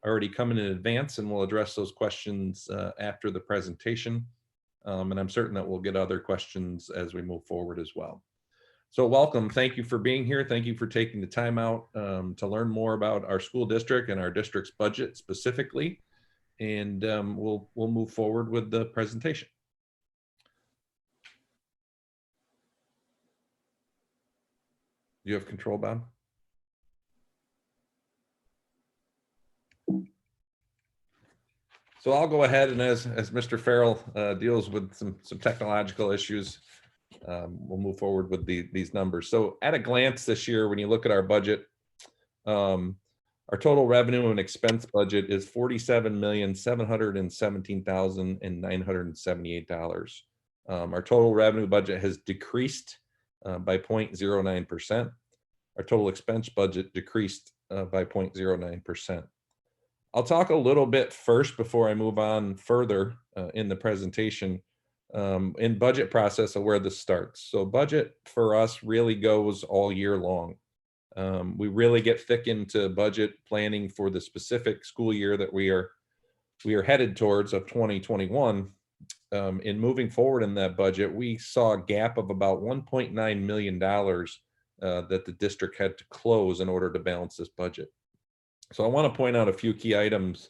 already come in advance, and we'll address those questions after the presentation. And I'm certain that we'll get other questions as we move forward as well. So welcome. Thank you for being here. Thank you for taking the time out to learn more about our school district and our district's budget specifically. And we'll move forward with the presentation. Do you have control, Bob? So I'll go ahead, and as Mr. Farrell deals with some technological issues, we'll move forward with these numbers. So at a glance this year, when you look at our budget, our total revenue and expense budget is $47,717,978. Our total revenue budget has decreased by 0.09%. Our total expense budget decreased by 0.09%. I'll talk a little bit first before I move on further in the presentation in budget process of where this starts. So budget for us really goes all year long. We really get thick into budget planning for the specific school year that we are headed towards of 2021. In moving forward in that budget, we saw a gap of about $1.9 million that the district had to close in order to balance this budget. So I want to point out a few key items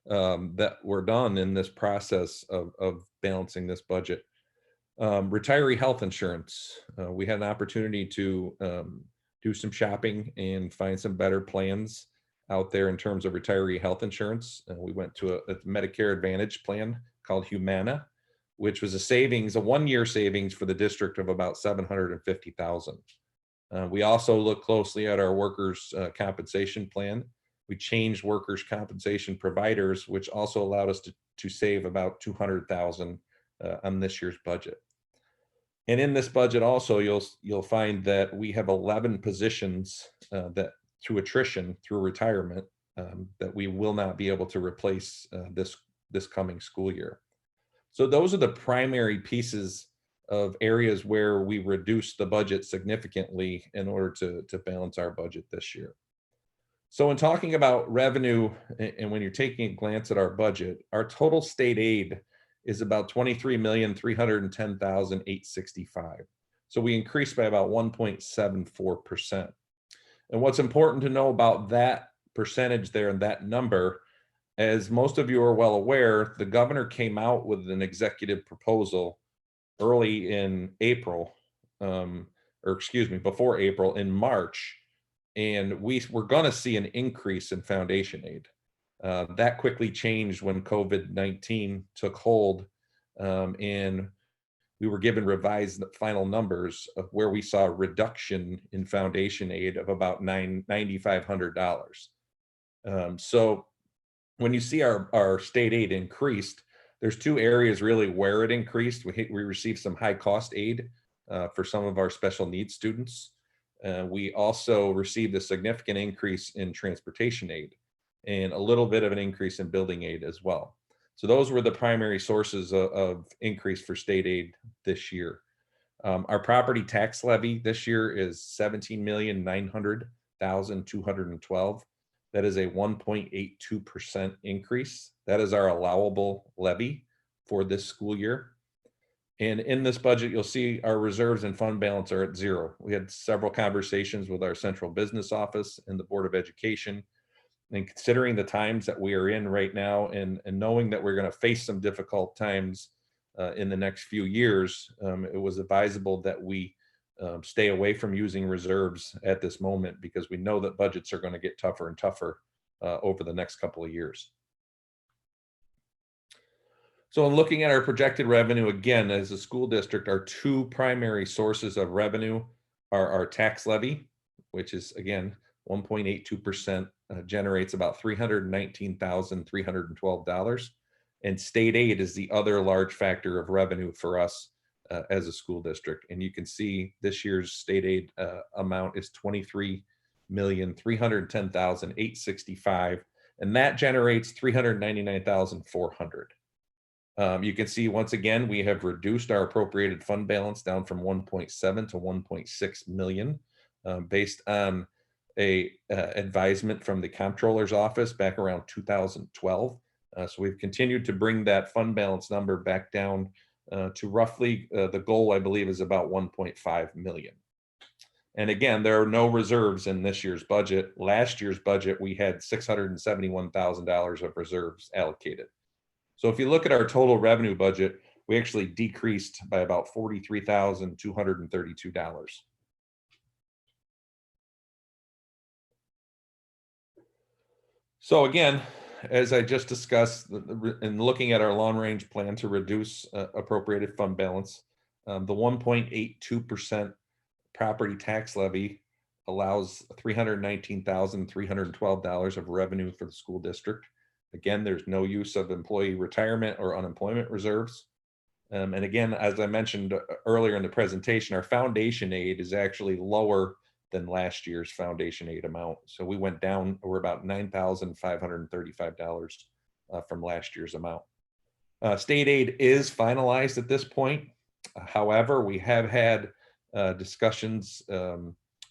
that were done in this process of balancing this budget. Retiree health insurance. We had an opportunity to do some shopping and find some better plans out there in terms of retiree health insurance. We went to a Medicare Advantage plan called Humana, which was a one-year savings for the district of about $750,000. We also looked closely at our workers' compensation plan. We changed workers' compensation providers, which also allowed us to save about $200,000 on this year's budget. And in this budget also, you'll find that we have 11 positions that through attrition, through retirement, that we will not be able to replace this coming school year. So those are the primary pieces of areas where we reduced the budget significantly in order to balance our budget this year. So in talking about revenue, and when you're taking a glance at our budget, our total state aid is about $23,310,865. So we increased by about 1.74%. And what's important to know about that percentage there and that number, as most of you are well aware, the governor came out with an executive proposal early in April, before April, in March. And we were going to see an increase in foundation aid. That quickly changed when COVID-19 took hold, and we were given revised final numbers of where we saw a reduction in foundation aid of about $9,500. So when you see our state aid increased, there's two areas really where it increased. We received some high cost aid for some of our special needs students. We also received a significant increase in transportation aid and a little bit of an increase in building aid as well. So those were the primary sources of increase for state aid this year. Our property tax levy this year is $17,900,212. That is a 1.82% increase. That is our allowable levy for this school year. And in this budget, you'll see our reserves and fund balance are at zero. We had several conversations with our central business office and the Board of Education. And considering the times that we are in right now, and knowing that we're going to face some difficult times in the next few years, it was advisable that we stay away from using reserves at this moment, because we know that budgets are going to get tougher and tougher over the next couple of years. So in looking at our projected revenue, again, as a school district, our two primary sources of revenue are our tax levy, which is, again, 1.82%, generates about $319,312. And state aid is the other large factor of revenue for us as a school district. And you can see this year's state aid amount is $23,310,865, and that generates $399,400. You can see, once again, we have reduced our appropriated fund balance down from 1.7 to 1.6 million based on a advisement from the comptroller's office back around 2012. So we've continued to bring that fund balance number back down to roughly the goal, I believe, is about 1.5 million. And again, there are no reserves in this year's budget. Last year's budget, we had $671,000 of reserves allocated. So if you look at our total revenue budget, we actually decreased by about $43,232. So again, as I just discussed, in looking at our long-range plan to reduce appropriated fund balance, the 1.82% property tax levy allows $319,312 of revenue for the school district. Again, there's no use of employee retirement or unemployment reserves. And again, as I mentioned earlier in the presentation, our foundation aid is actually lower than last year's foundation aid amount. So we went down, we're about $9,535 from last year's amount. State aid is finalized at this point. However, we have had discussions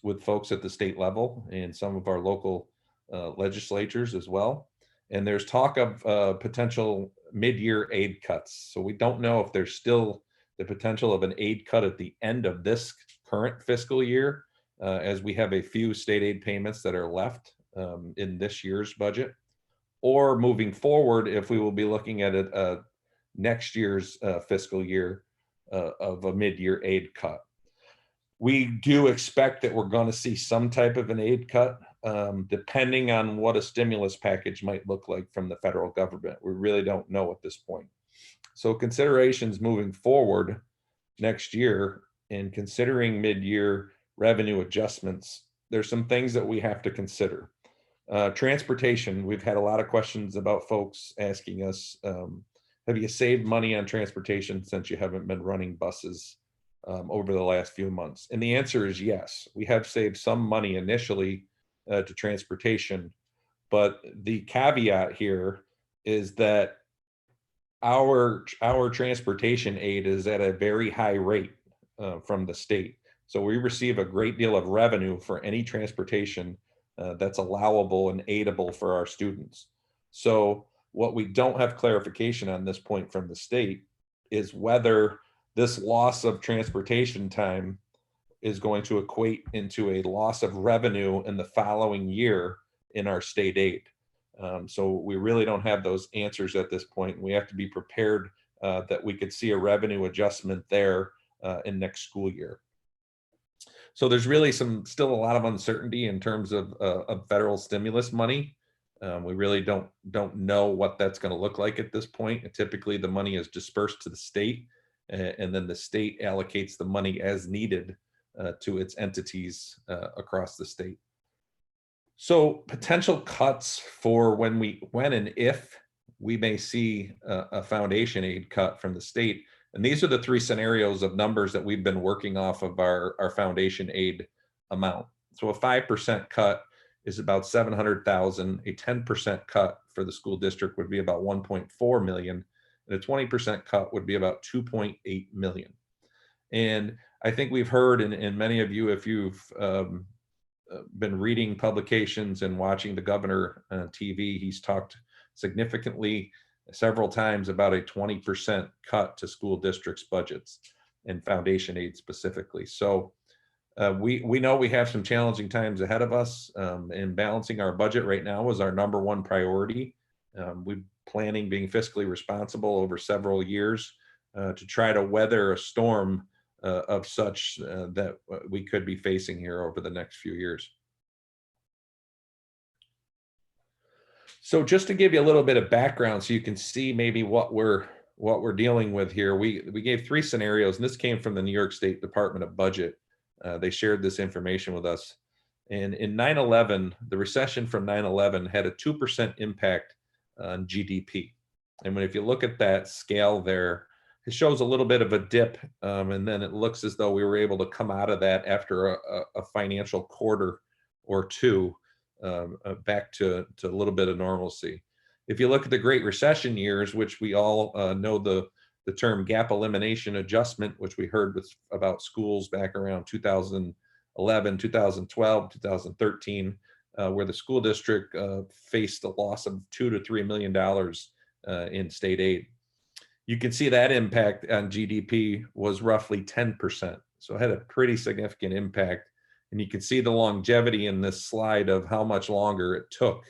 with folks at the state level and some of our local legislatures as well. And there's talk of potential mid-year aid cuts. So we don't know if there's still the potential of an aid cut at the end of this current fiscal year, as we have a few state aid payments that are left in this year's budget, or moving forward, if we will be looking at it next year's fiscal year of a mid-year aid cut. We do expect that we're going to see some type of an aid cut, depending on what a stimulus package might look like from the federal government. We really don't know at this point. So considerations moving forward next year in considering mid-year revenue adjustments, there's some things that we have to consider. Transportation, we've had a lot of questions about folks asking us, have you saved money on transportation since you haven't been running buses over the last few months? And the answer is yes. We have saved some money initially to transportation, but the caveat here is that our transportation aid is at a very high rate from the state. So we receive a great deal of revenue for any transportation that's allowable and aidable for our students. So what we don't have clarification on this point from the state is whether this loss of transportation time is going to equate into a loss of revenue in the following year in our state aid. So we really don't have those answers at this point. We have to be prepared that we could see a revenue adjustment there in next school year. So there's really still a lot of uncertainty in terms of federal stimulus money. We really don't know what that's going to look like at this point. And typically the money is dispersed to the state, and then the state allocates the money as needed to its entities across the state. So potential cuts for when and if we may see a foundation aid cut from the state. And these are the three scenarios of numbers that we've been working off of our foundation aid amount. So a 5% cut is about 700,000. A 10% cut for the school district would be about 1.4 million. And a 20% cut would be about 2.8 million. And I think we've heard, and many of you, if you've been reading publications and watching the governor on TV, he's talked significantly several times about a 20% cut to school districts' budgets and foundation aid specifically. So we know we have some challenging times ahead of us, and balancing our budget right now is our number one priority. We're planning being fiscally responsible over several years to try to weather a storm of such that we could be facing here over the next few years. So just to give you a little bit of background so you can see maybe what we're dealing with here, we gave three scenarios, and this came from the New York State Department of Budget. They shared this information with us. And in 9/11, the recession from 9/11 had a 2% impact on GDP. And if you look at that scale there, it shows a little bit of a dip, and then it looks as though we were able to come out of that after a financial quarter or two, back to a little bit of normalcy. If you look at the Great Recession years, which we all know the term gap elimination adjustment, which we heard about schools back around 2011 2011, 2012, 2013, where the school district faced a loss of $2 to $3 million in state aid. You can see that impact on GDP was roughly 10%. So it had a pretty significant impact. And you can see the longevity in this slide of how much longer it took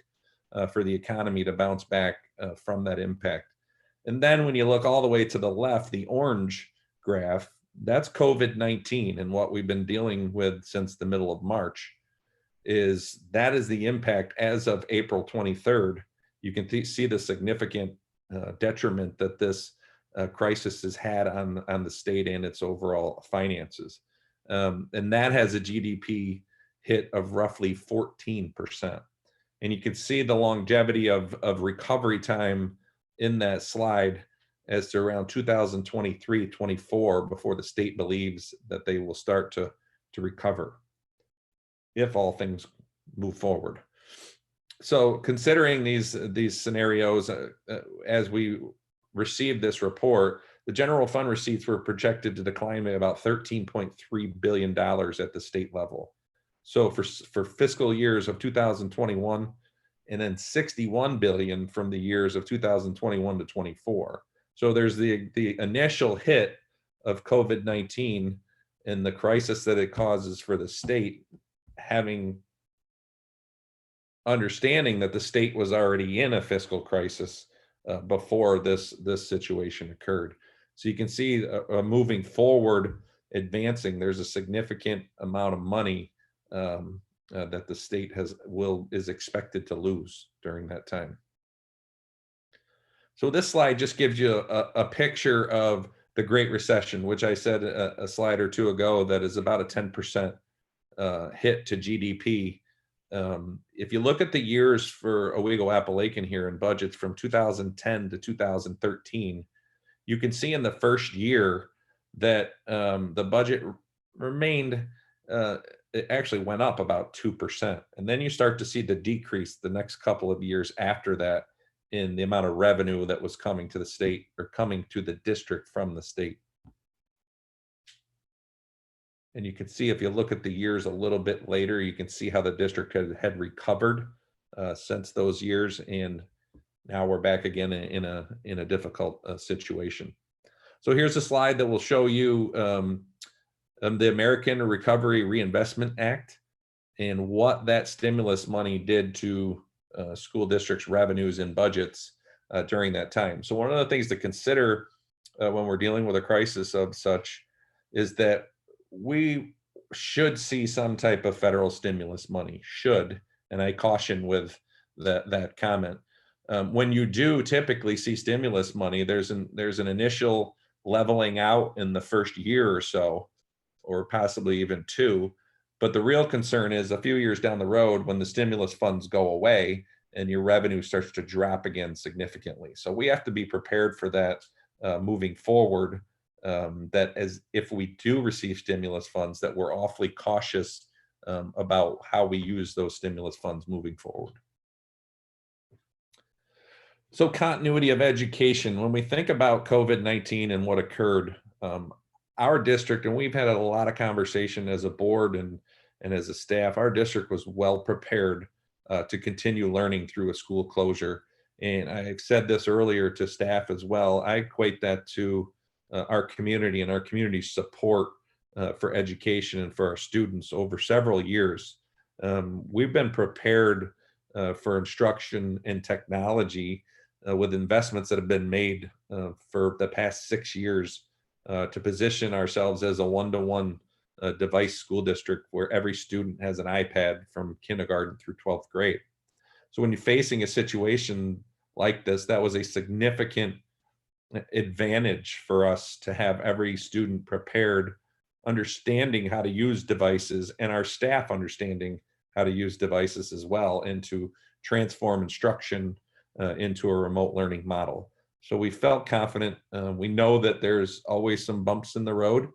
for the economy to bounce back from that impact. And then when you look all the way to the left, the orange graph, that's COVID-19, and what we've been dealing with since the middle of March is the impact as of April 23rd. You can see the significant detriment that this crisis has had on the state and its overall finances. And that has a GDP hit of roughly 14%. And you can see the longevity of recovery time in that slide as to around 2023, 24 before the state believes that they will start to recover if all things move forward. So considering these scenarios, as we received this report, the general fund receipts were projected to decline by about $13.3 billion at the state level. So for fiscal years of 2021, and then 61 billion from the years of 2021 to 24. So there's the initial hit of COVID-19 and the crisis that it causes for the state, understanding that the state was already in a fiscal crisis before this situation occurred. So you can see moving forward, advancing, there's a significant amount of money that the state is expected to lose during that time. So this slide just gives you a picture of the Great Recession, which I said a slide or two ago that is about a 10% hit to GDP. If you look at the years for Owego-Appalachian here in budgets from 2010 to 2013, you can see in the first year that the budget remained, it actually went up about 2%. And then you start to see the decrease the next couple of years after that in the amount of revenue that was coming to the state or coming to the district from the state. And you can see if you look at the years a little bit later, you can see how the district had recovered since those years. And now we're back again in a difficult situation. So here's a slide that will show you the American Recovery Reinvestment Act and what that stimulus money did to school districts' revenues and budgets during that time. So one of the things to consider when we're dealing with a crisis of such is that we should see some type of federal stimulus money, and I caution with that comment. When you do typically see stimulus money, there's an initial leveling out in the first year or so, or possibly even two. But the real concern is a few years down the road when the stimulus funds go away and your revenue starts to drop again significantly. So we have to be prepared for that moving forward, that as if we do receive stimulus funds, that we're awfully cautious about how we use those stimulus funds moving forward. So continuity of education, when we think about COVID-19 and what occurred, our district, and we've had a lot of conversation as a board and as a staff, our district was well prepared to continue learning through a school closure. And I've said this earlier to staff as well. I equate that to our community and our community support for education and for our students over several years. We've been prepared for instruction and technology with investments that have been made for the past 6 years to position ourselves as a one-to-one device school district where every student has an iPad from kindergarten through 12th grade. So when you're facing a situation like this, that was a significant advantage for us to have every student prepared, understanding how to use devices, and our staff understanding how to use devices as well, and to transform instruction into a remote learning model. So we felt confident. We know that there's always some bumps in the road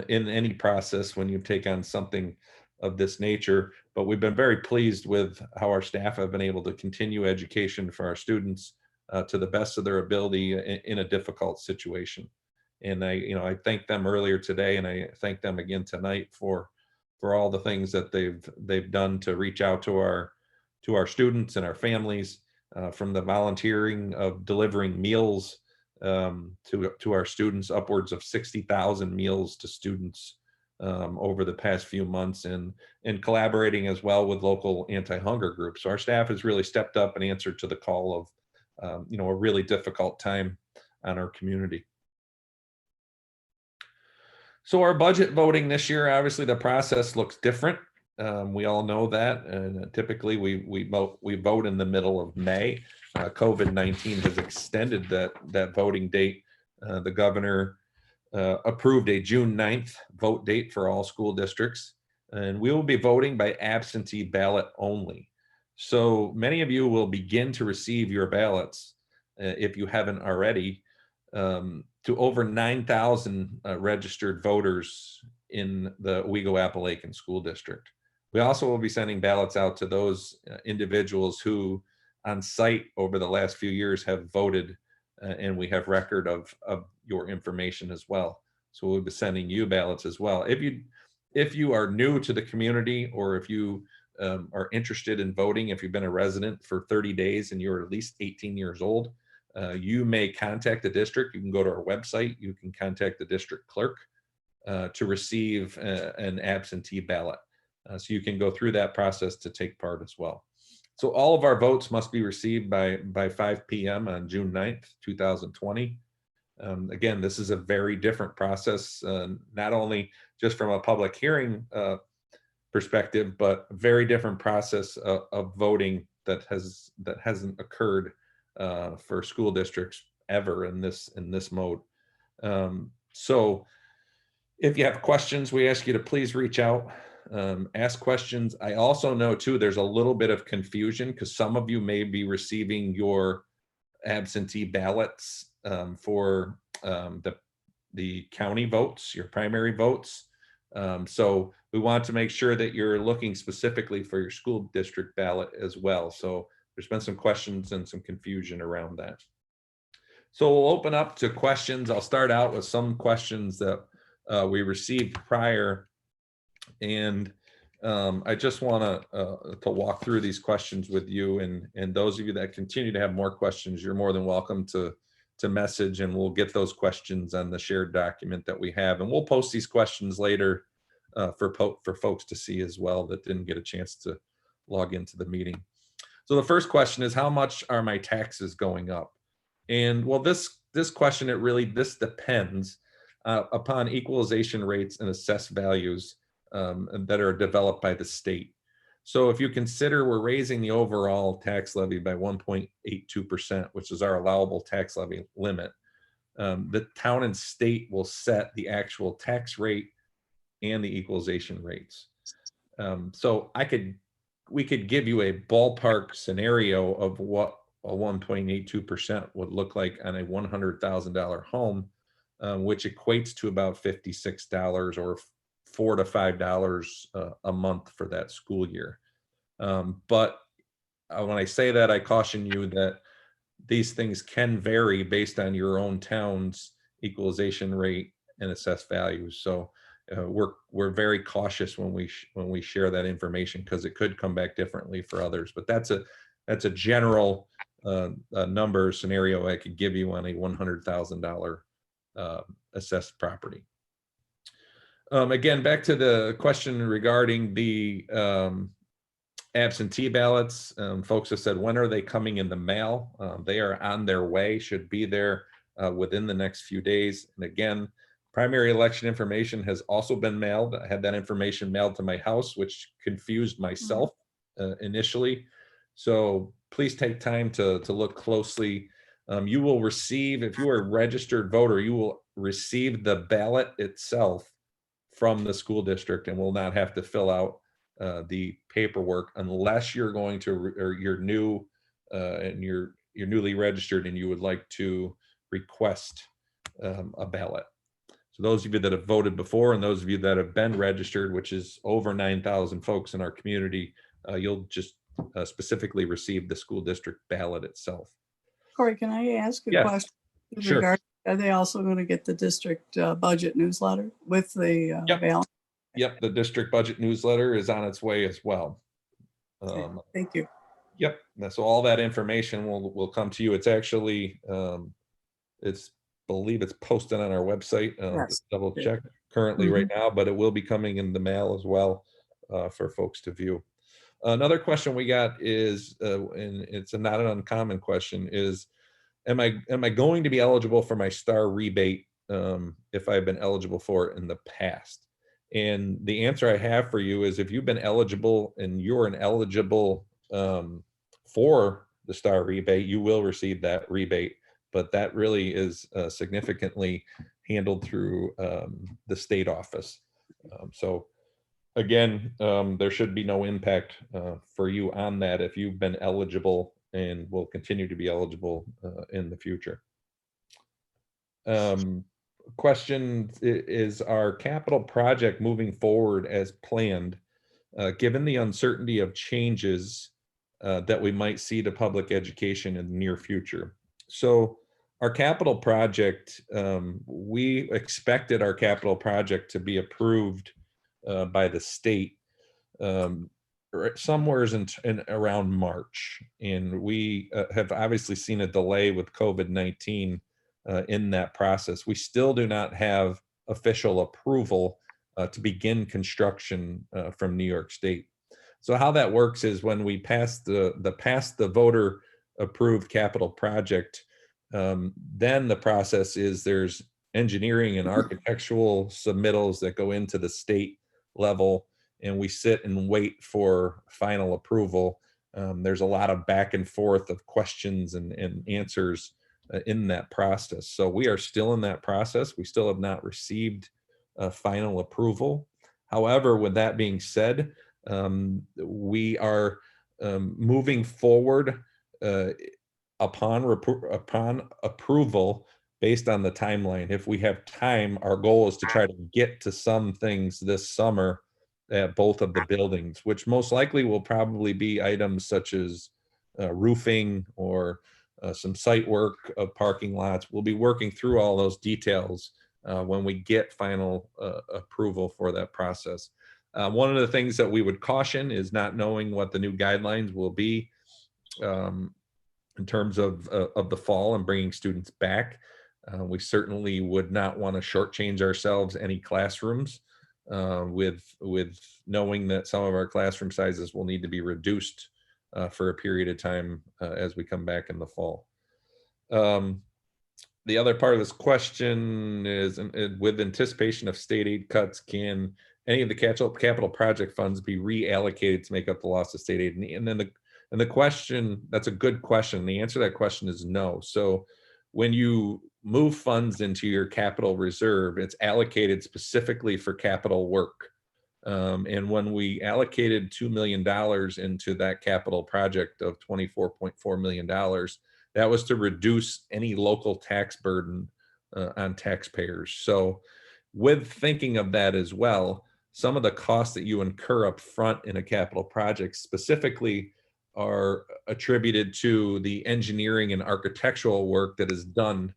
in any process when you take on something of this nature, but we've been very pleased with how our staff have been able to continue education for our students to the best of their ability in a difficult situation. And I thanked them earlier today, and I thank them again tonight for for all the things that they've done to reach out to our students and our families, from the volunteering of delivering meals to our students, upwards of 60,000 meals to students over the past few months, and collaborating as well with local anti-hunger groups. So our staff has really stepped up and answered to the call of a really difficult time on our community. So our budget voting this year, obviously the process looks different. We all know that, and typically we vote in the middle of May. COVID-19 has extended that voting date. The governor approved a June 9th vote date for all school districts, and we will be voting by absentee ballot only. So many of you will begin to receive your ballots, if you haven't already, to over 9,000 registered voters in the Owego-Appalachian School District. We also will be sending ballots out to those individuals who on site over the last few years have voted, and we have record of your information as well. So we'll be sending you ballots as well. If you are new to the community, or if you are interested in voting, if you've been a resident for 30 days and you're at least 18 years old, you may contact the district. You can go to our website. You can contact the district clerk to receive an absentee ballot. So you can go through that process to take part as well. So all of our votes must be received by 5 p.m. on June 9th, 2020. Again, this is a very different process, not only just from a public hearing perspective, but a very different process of voting that hasn't occurred for school districts ever in this mode. So if you have questions, we ask you to please reach out, ask questions. I also know too, there's a little bit of confusion because some of you may be receiving your absentee ballots for the county votes, your primary votes. So we want to make sure that you're looking specifically for your school district ballot as well. So there's been some questions and some confusion around that. So we'll open up to questions. I'll start out with some questions that we received prior. And I just want to walk through these questions with you, and those of you that continue to have more questions, you're more than welcome to message, and we'll get those questions on the shared document that we have, and we'll post these questions later for folks to see as well that didn't get a chance to log into the meeting. So the first question is, how much are my taxes going up? And well, this question, this depends upon equalization rates and assessed values that are developed by the state. So if you consider we're raising the overall tax levy by 1.82%, which is our allowable tax levy limit, the town and state will set the actual tax rate and the equalization rates. So we could give you a ballpark scenario of what a 1.82% would look like on a $100,000 home, which equates to about $56 or $4 to $5 a month for that school year. But when I say that, I caution you that these things can vary based on your own town's equalization rate and assessed values. So we're very cautious when we share that information, because it could come back differently for others. But that's a general number scenario I could give you on a $100,000 assessed property. Again, back to the question regarding the absentee ballots. Folks have said, when are they coming in the mail? They are on their way, should be there within the next few days. And again, primary election information has also been mailed. I had that information mailed to my house, which confused myself initially. So please take time to look closely. You will receive, if you are a registered voter, you will receive the ballot itself from the school district, and will not have to fill out the paperwork unless you're going to, or you're new and you're newly registered and you would like to request a ballot. So those of you that have voted before, and those of you that have been registered, which is over 9,000 folks in our community, you'll just specifically receive the school district ballot itself. Corey, can I ask a question? Sure. Are they also going to get the district budget newsletter with the ballot? Yep, the district budget newsletter is on its way as well. Thank you. Yep, so all that information will come to you. It's actually, believe it's posted on our website. Yes. Just double check currently right now, but it will be coming in the mail as well for folks to view. Another question we got is, and it's not an uncommon question, is am I going to be eligible for my STAR rebate if I've been eligible for it in the past? And the answer I have for you is if you've been eligible and you're an eligible for the STAR rebate, you will receive that rebate. But that really is significantly handled through the state office. So again, there should be no impact for you on that if you've been eligible and will continue to be eligible in the future. Question is our capital project moving forward as planned, given the uncertainty of changes that we might see to public education in the near future? So our capital project, we expected our capital project to be approved by the state somewhere in around March. And we have obviously seen a delay with COVID-19 in that process. We still do not have official approval to begin construction from New York State. So how that works is when we pass the voter approved capital project, then the process is there's engineering and architectural submittals that go into the state level, and we sit and wait for final approval. There's a lot of back and forth of questions and answers in that process. So we are still in that process. We still have not received final approval. However, with that being said, we are moving forward upon approval based on the timeline. If we have time, our goal is to try to get to some things this summer at both of the buildings, which most likely will probably be items such as roofing or some site work of parking lots. We'll be working through all those details when we get final approval for that process. One of the things that we would caution is not knowing what the new guidelines will be in terms of the fall and bringing students back. We certainly would not want to shortchange ourselves any classrooms with knowing that some of our classroom sizes will need to be reduced for a period of time as we come back in the fall. The other part of this question is, with anticipation of state aid cuts, can any of the capital project funds be reallocated to make up the loss of state aid? And then the question, that's a good question. The answer to that question is no. So when you move funds into your capital reserve, it's allocated specifically for capital work. And when we allocated $2 million into that capital project of $24.4 million, that was to reduce any local tax burden on taxpayers. So with thinking of that as well, some of the costs that you incur up front in a capital project specifically are attributed to the engineering and architectural work that is done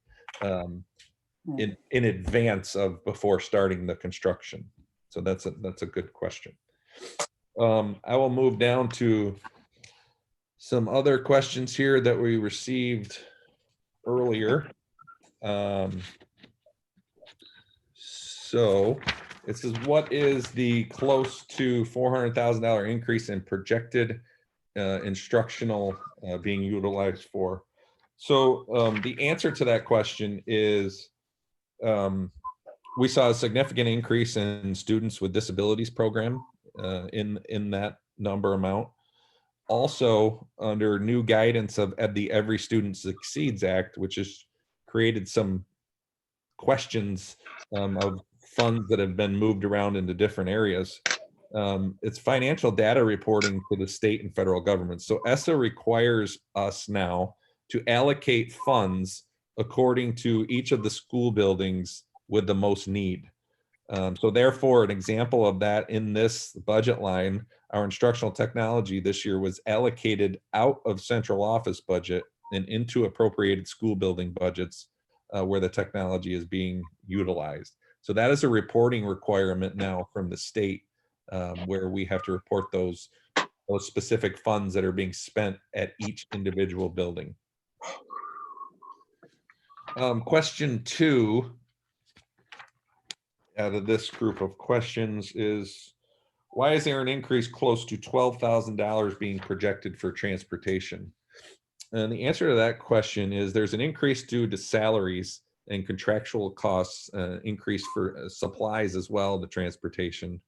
in advance of before starting the construction. So that's a good question. I will move down to some other questions here that we received earlier. So it says, what is the close to $400,000 increase in projected instructional being utilized for? So the answer to that question is we saw a significant increase in students with disabilities program in that number amount. Also, under new guidance of the Every Student Succeeds Act, which has created some questions of funds that have been moved around into different areas. It's financial data reporting to the state and federal government. So ESSA requires us now to allocate funds according to each of the school buildings with the most need. So therefore, an example of that in this budget line, our instructional technology this year was allocated out of central office budget and into appropriated school building budgets where the technology is being utilized. So that is a reporting requirement now from the state, where we have to report those specific funds that are being spent at each individual building. Question 2 out of this group of questions is, why is there an increase close to $12,000 being projected for transportation? And the answer to that question is there's an increase due to salaries and contractual costs, increase for supplies as well, the transportation.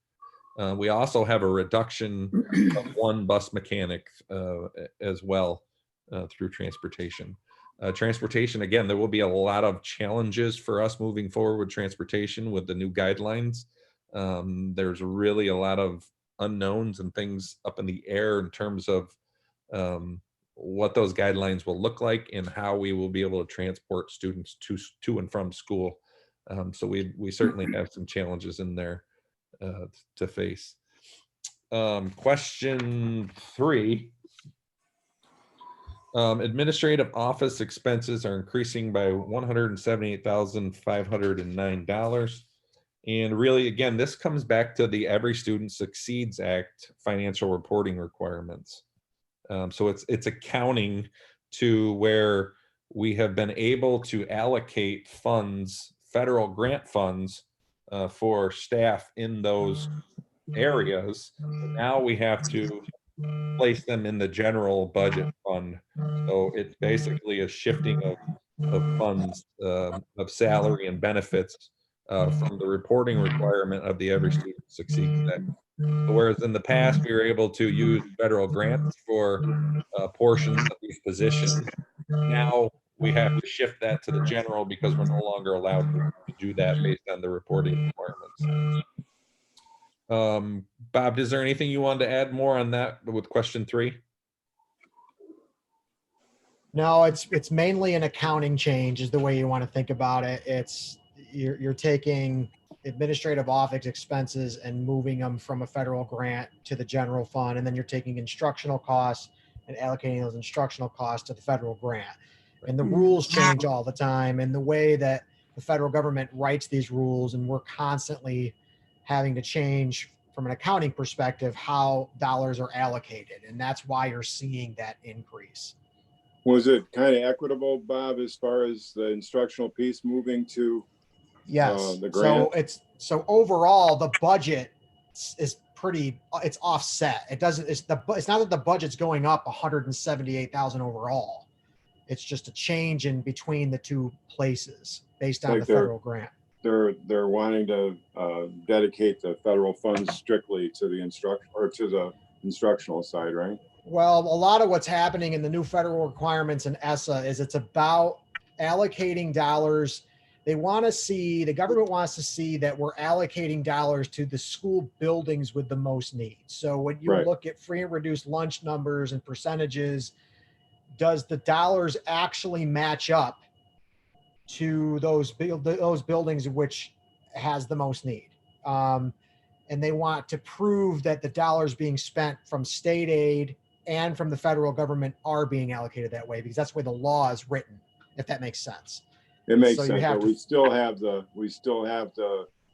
We also have a reduction of 1 bus mechanic as well through transportation. Transportation, again, there will be a lot of challenges for us moving forward with transportation with the new guidelines. There's really a lot of unknowns and things up in the air in terms of what those guidelines will look like and how we will be able to transport students to and from school. So we certainly have some challenges in there to face. Question 3. Administrative office expenses are increasing by $178,509. And really, again, this comes back to the Every Student Succeeds Act financial reporting requirements. So it's accounting to where we have been able to allocate funds, federal grant funds, for staff in those areas. Now we have to place them in the general budget fund. So it's basically a shifting of funds, of salary and benefits, from the reporting requirement of the Every Student Succeeds Act. Whereas in the past, we were able to use federal grants for portions of these positions. Now we have to shift that to the general because we're no longer allowed to do that based on the reporting requirements. Bob, is there anything you wanted to add more on that with question 3? No, it's mainly an accounting change is the way you want to think about it. It's you're taking administrative office expenses and moving them from a federal grant to the general fund, and then you're taking instructional costs and allocating those instructional costs to the federal grant. And the rules change all the time, and the way that the federal government writes these rules, and we're constantly having to change from an accounting perspective how dollars are allocated, and that's why you're seeing that increase. Was it kind of equitable, Bob, as far as the instructional piece moving to Yes. the grant? So overall, the budget is pretty. It's offset. It doesn't. It's not that the budget's going up 178,000 overall. It's just a change in between the two places based on the federal grant. They're wanting to dedicate the federal funds strictly to the instructional side, right? Well, a lot of what's happening in the new federal requirements in ESSA is it's about allocating dollars. They want to see, the government wants to see that we're allocating dollars to the school buildings with the most need. So when you look at free and reduced lunch numbers and percentages, does the dollars actually match up to those buildings which has the most need? And they want to prove that the dollars being spent from state aid and from the federal government are being allocated that way, because that's the way the law is written, if that makes sense. It makes sense, but we still have the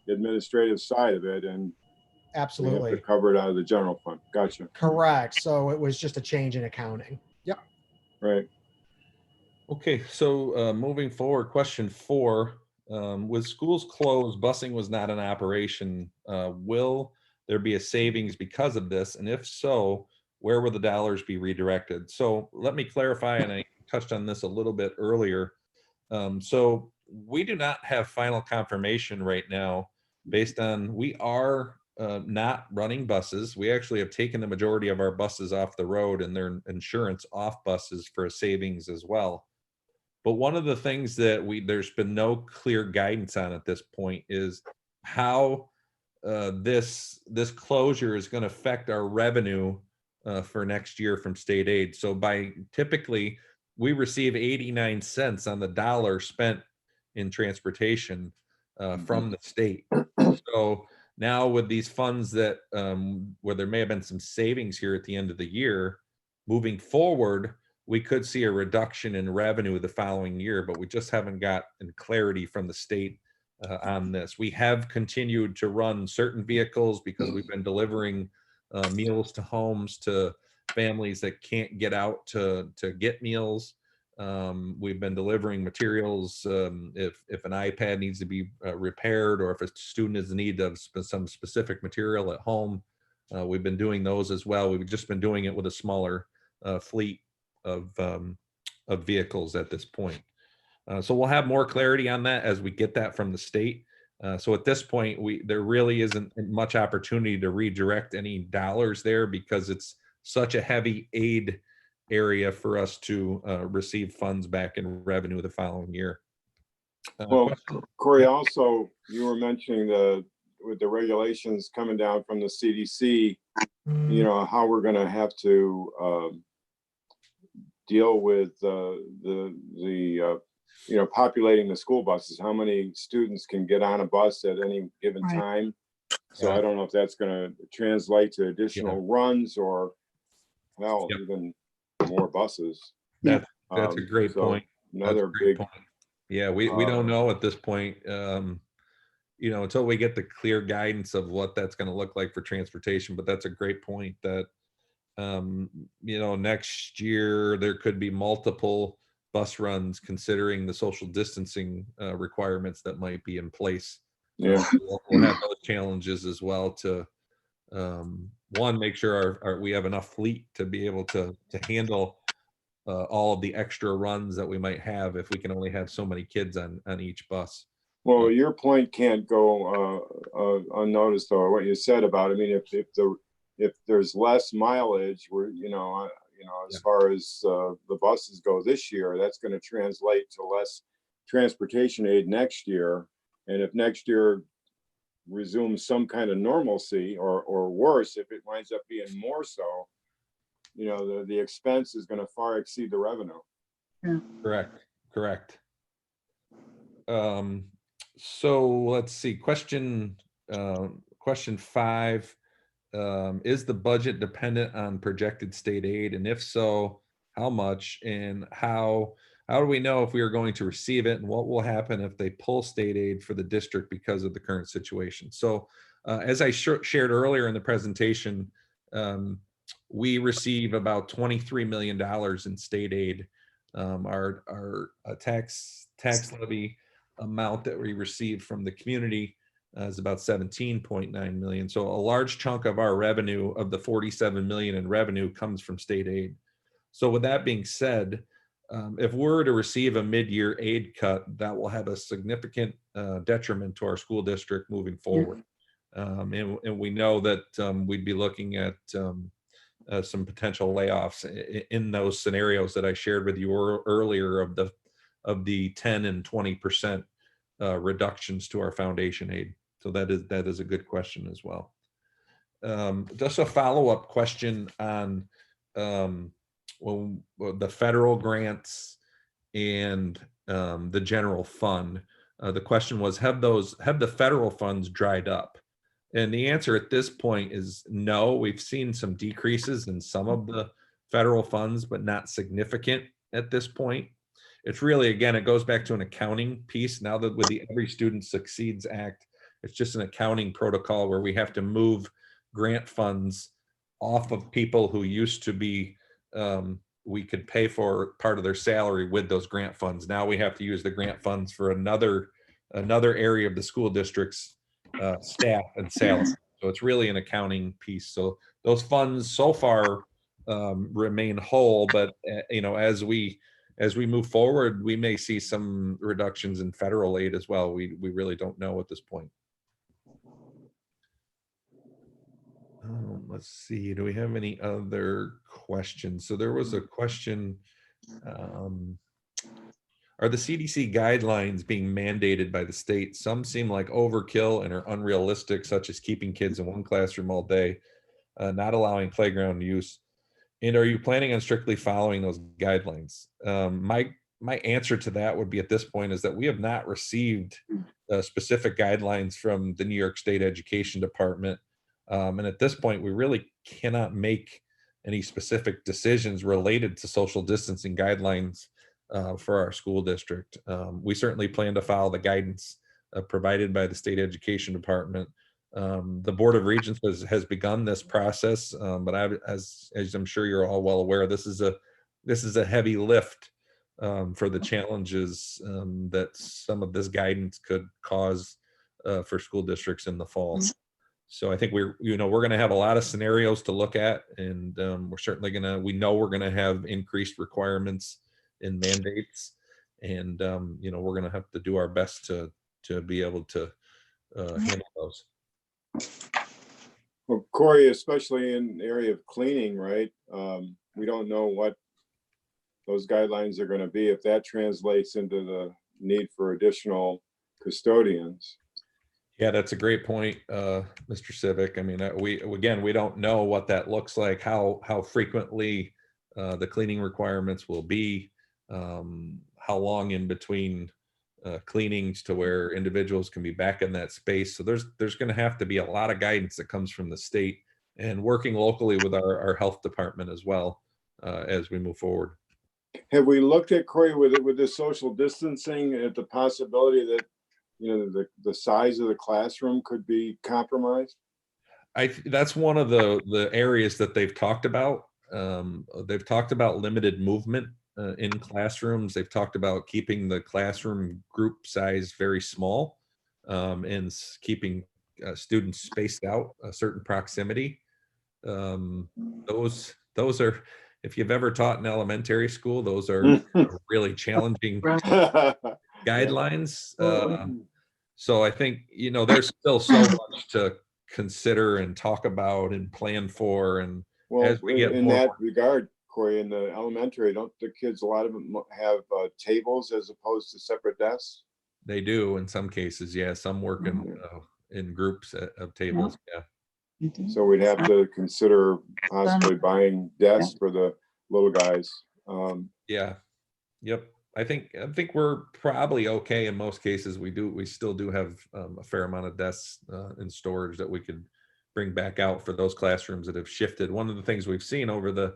administrative side of it, and absolutely we have to cover it out of the general fund. Gotcha. Correct. So it was just a change in accounting. Yep. Right. Okay, so moving forward, question 4. With schools closed, busing was not an operation. Will there be a savings because of this? And if so, where will the dollars be redirected? So let me clarify, and I touched on this a little bit earlier. So we do not have final confirmation right now based on, we are not running buses. We actually have taken the majority of our buses off the road and their insurance off buses for a savings as well. But one of the things that there's been no clear guidance on at this point is how this closure is going to affect our revenue for next year from state aid. So typically we receive 89 cents on the dollar spent in transportation from the state. So now with these funds that where there may have been some savings here at the end of the year, moving forward, we could see a reduction in revenue the following year, but we just haven't gotten clarity from the state on this. We have continued to run certain vehicles because we've been delivering meals to homes to families that can't get out to get meals. We've been delivering materials if an iPad needs to be repaired, or if a student is in need of some specific material at home. We've been doing those as well. We've just been doing it with a smaller fleet of vehicles at this point. So we'll have more clarity on that as we get that from the state. So at this point, there really isn't much opportunity to redirect any dollars there because it's such a heavy aid area for us to receive funds back in revenue the following year. Well, Corey, also, you were mentioning with the regulations coming down from the CDC, you know, how we're going to have to deal with you know, populating the school buses, how many students can get on a bus at any given time. So I don't know if that's going to translate to additional runs or, well, even more buses. That's a great point. Another big point. Yeah, we don't know at this point, you know, until we get the clear guidance of what that's going to look like for transportation. But that's a great point that, you know, next year there could be multiple bus runs considering the social distancing requirements that might be in place. Yeah, we'll have those challenges as well to one, make sure we have enough fleet to be able to handle all of the extra runs that we might have if we can only have so many kids on each bus. well, your point can't go unnoticed though, what you said about, I mean, if there's less mileage, you know, as far as the buses go this year, that's going to translate to less transportation aid next year. And if next year resumes some kind of normalcy, or worse, if it winds up being more so, you know, the expense is going to far exceed the revenue. Yeah. Correct. So let's see, question 5. Is the budget dependent on projected state aid? And if so, how much? And how do we know if we are going to receive it? And what will happen if they pull state aid for the district because of the current situation? So as I shared earlier in the presentation, we receive about $23 million in state aid. Our tax levy amount that we receive from the community is about 17.9 million. So a large chunk of our revenue, of the 47 million in revenue, comes from state aid. So with that being said, if we're to receive a mid-year aid cut, that will have a significant detriment to our school district moving forward. And we know that we'd be looking at some potential layoffs in those scenarios that I shared with you earlier of the 10 and 20% reductions to our foundation aid. So that is a good question as well. Just a follow-up question on the federal grants and the general fund. The question was, have the federal funds dried up? And the answer at this point is no. We've seen some decreases in some of the federal funds, but not significant at this point. It's really, again, it goes back to an accounting piece. Now that with the Every Student Succeeds Act, it's just an accounting protocol where we have to move grant funds off of people who used to be, we could pay for part of their salary with those grant funds. Now we have to use the grant funds for another area of the school district's staff and salary. So it's really an accounting piece. So those funds so far remain whole, but you know, as we move forward, we may see some reductions in federal aid as well. We really don't know at this point. Let's see, do we have any other questions? So there was a question, are the CDC guidelines being mandated by the state? Some seem like overkill and are unrealistic, such as keeping kids in one classroom all day, not allowing playground use. And are you planning on strictly following those guidelines? My answer to that would be at this point is that we have not received specific guidelines from the New York State Education Department. And at this point, we really cannot make any specific decisions related to social distancing guidelines for our school district. We certainly plan to follow the guidance provided by the state education department. The Board of Regents has begun this process, but as I'm sure you're all well aware, this is a heavy lift for the challenges that some of this guidance could cause for school districts in the fall. So I think we're going to have a lot of scenarios to look at, and we're certainly we're going to have increased requirements and mandates, and we're going to have to do our best to be able to handle those. Well, Corey, especially in the area of cleaning, right? We don't know what those guidelines are going to be, if that translates into the need for additional custodians. Yeah, that's a great point, Mr. Civic. I mean, we don't know what that looks like, how frequently the cleaning requirements will be, how long in between cleanings to where individuals can be back in that space. So there's going to have to be a lot of guidance that comes from the state, and working locally with our health department as well as we move forward. Have we looked at, Corey, with the social distancing, at the possibility that the size of the classroom could be compromised? That's one of the areas that they've talked about. They've talked about limited movement in classrooms. They've talked about keeping the classroom group size very small, and keeping students spaced out a certain proximity. Those are, if you've ever taught in elementary school, those are really challenging guidelines. So I think, there's still so much to consider and talk about and plan for. And well, as we get in more, that regard, Corey, in the elementary, don't the kids, a lot of them have tables as opposed to separate desks? they do in some cases. Yeah. Some work in groups of tables. Yeah. So we'd have to consider possibly buying desks for the little guys. Yeah. Yep. I think we're probably okay in most cases. We still do have a fair amount of desks in storage that we could bring back out for those classrooms that have shifted. One of the things we've seen over the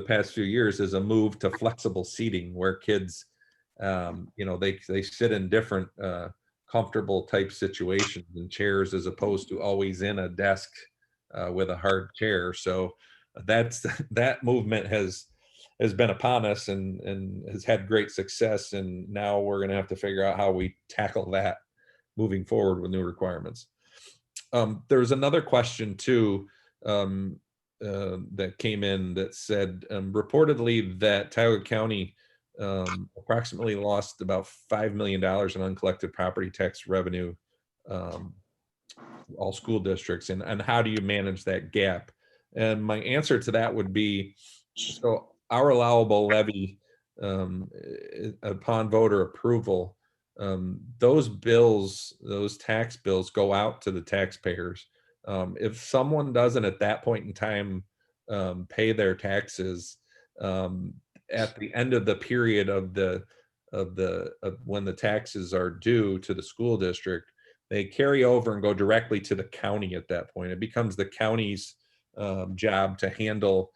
past few years is a move to flexible seating, where kids, they sit in different comfortable type situations in chairs, as opposed to always in a desk with a hard chair. So that movement has been upon us and has had great success. And now we're going to have to figure out how we tackle that moving forward with new requirements. There's another question too that came in that said, reportedly that Tioga County approximately lost about $5 million in uncollected property tax revenue, all school districts, and how do you manage that gap? And my answer to that would be, so our allowable levy, upon voter approval, those tax bills go out to the taxpayers. If someone doesn't at that point in time pay their taxes, at the end of the period of when the taxes are due to the school district, they carry over and go directly to the county. At that point, it becomes the county's job to handle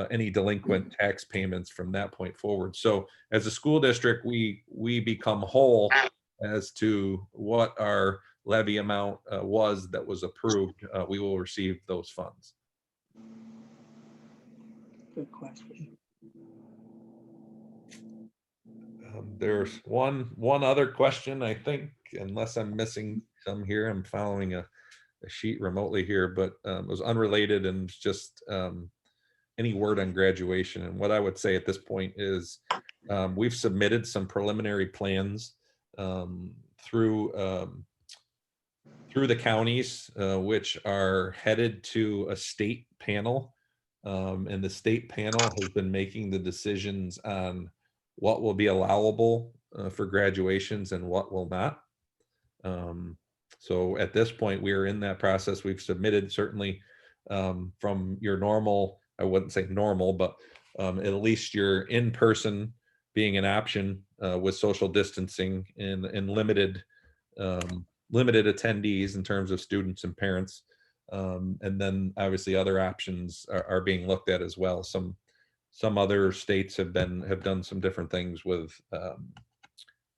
any delinquent tax payments from that point forward. So as a school district, we become whole as to what our levy amount was that was approved. We will receive those funds. Good question. There's one other question, I think, unless I'm missing some here. I'm following a sheet remotely here, but it was unrelated and just any word on graduation. And what I would say at this point is we've submitted some preliminary plans through the counties, which are headed to a state panel. And the state panel has been making the decisions on what will be allowable for graduations and what will not. So at this point, we are in that process. We've submitted, certainly from your normal, I wouldn't say normal, but at least your in-person being an option with social distancing and limited attendees in terms of students and parents. And then obviously other options are being looked at as well. Some other states have done some different things with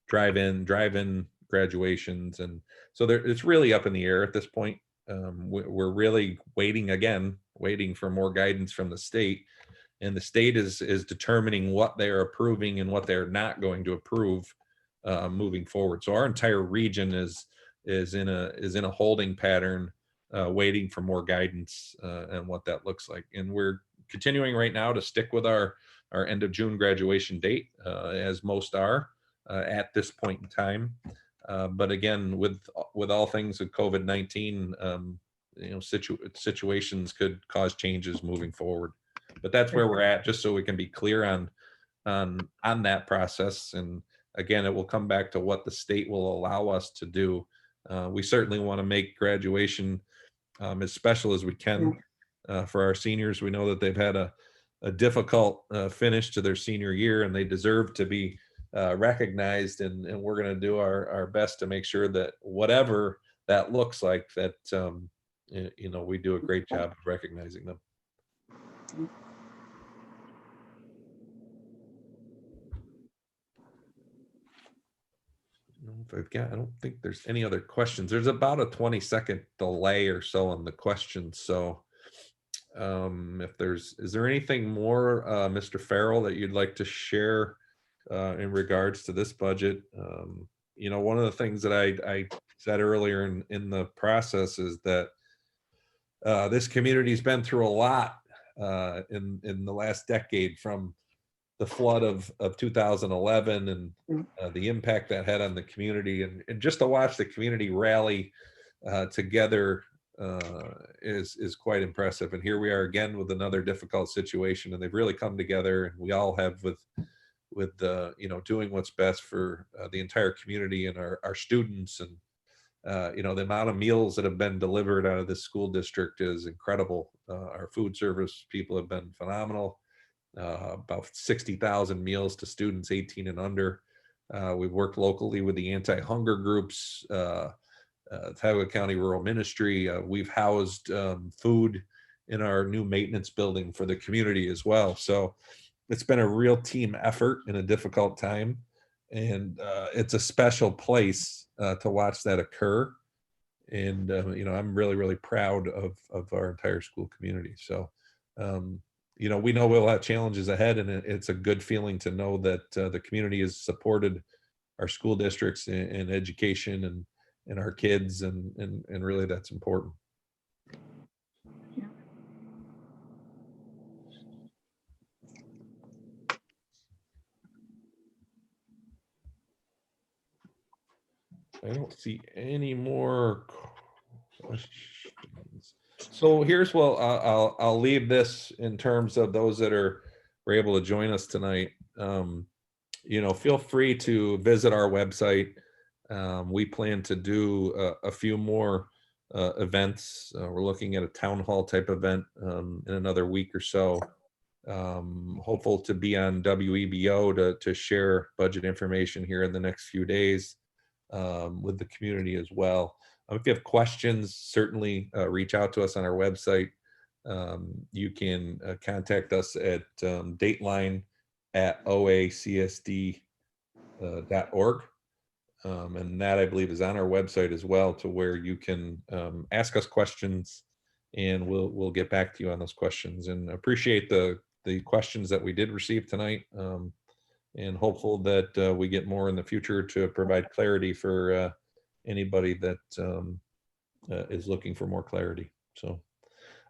drive-in graduations, and so it's really up in the air at this point. We're really waiting for more guidance from the state, and the state is determining what they're approving and what they're not going to approve moving forward. So our entire region is in a holding pattern, waiting for more guidance and what that looks like. And we're continuing right now to stick with our end of June graduation date, as most are at this point in time. But again, with all things of COVID-19, situations could cause changes moving forward. But that's where we're at, just so we can be clear on that process. And again, it will come back to what the state will allow us to do. We certainly want to make graduation as special as we can for our seniors. We know that they've had a difficult finish to their senior year, and they deserve to be recognized. And we're going to do our best to make sure that whatever that looks like, that we do a great job of recognizing them. I don't think there's any other questions. There's about a 20-second delay or so on the questions. So is there anything more, Mr. Farrell, that you'd like to share in regards to this budget? One of the things that I said earlier in the process is that this community's been through a lot in the last decade, from the flood of 2011 and the impact that had on the community, and just to watch the community rally together is quite impressive. And here we are again with another difficult situation, and they've really come together, and we all have with doing what's best for the entire community and our students. And the amount of meals that have been delivered out of this school district is incredible. Our food service people have been phenomenal. About 60,000 meals to students 18 and under. We've worked locally with the anti-hunger groups, Tioga County Rural Ministry. We've housed food in our new maintenance building for the community as well. So it's been a real team effort in a difficult time, and it's a special place to watch that occur. And I'm really, really proud of our entire school community. So we know we'll have challenges ahead, and it's a good feeling to know that the community has supported our school districts in education and our kids, and really that's important. Yeah. I don't see any more questions. So here's what I'll leave this in terms of those that were able to join us tonight. Feel free to visit our website. We plan to do a few more events. We're looking at a town hall type event in another week or so. Hopeful to be on WEBO to share budget information here in the next few days with the community as well. If you have questions, certainly reach out to us on our website. You can contact us at dateline@oacsd.org. And that, I believe, is on our website as well, to where you can ask us questions, and we'll get back to you on those questions. And appreciate the questions that we did receive tonight, and hopeful that we get more in the future to provide clarity for anybody that is looking for more clarity. So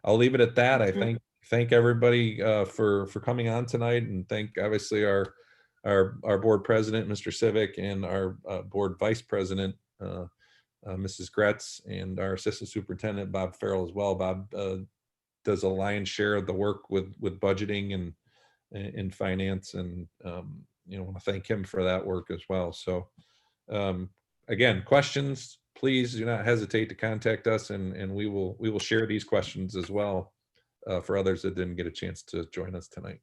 I'll leave it at that. I thank everybody for coming on tonight, and thank obviously our board president, Mr. Civic, and our board vice president, Mrs. Gretz, and our assistant superintendent, Bob Farrell, as well. Bob does a lion's share of the work with budgeting and in finance, and want to thank him for that work as well. So again, questions, please do not hesitate to contact us, and we will share these questions as well for others that didn't get a chance to join us tonight.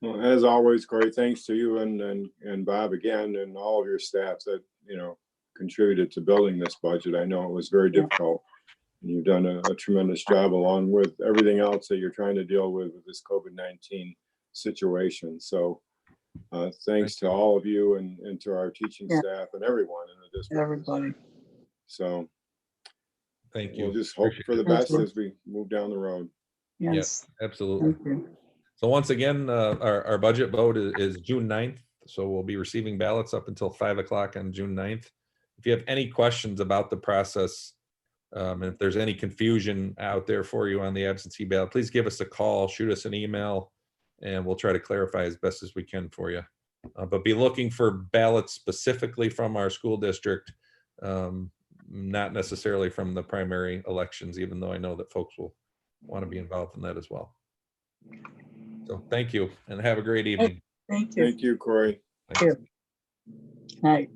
Well, as always, Corey, thanks to you and Bob again, and all of your staff that contributed to building this budget. I know it was very difficult, and you've done a tremendous job, along with everything else that you're trying to deal with this COVID-19 situation. So Thanks to all of you and to our teaching Yeah. staff and everyone in the district. Everybody. So Thank you. we'll just hope for the Thank best you. as we move down the road. Yes. Absolutely. Thank you. So once again, our budget vote is June 9th. So we'll be receiving ballots up until 5 o'clock on June 9th. If you have any questions about the process, and if there's any confusion out there for you on the absentee ballot, please give us a call, shoot us an email, and we'll try to clarify as best as we can for you. But be looking for ballots specifically from our school district, not necessarily from the primary elections, even though I know that folks will want to be involved in that as well. So thank you and have a great evening. Thank you. Thank you, Corey. Night.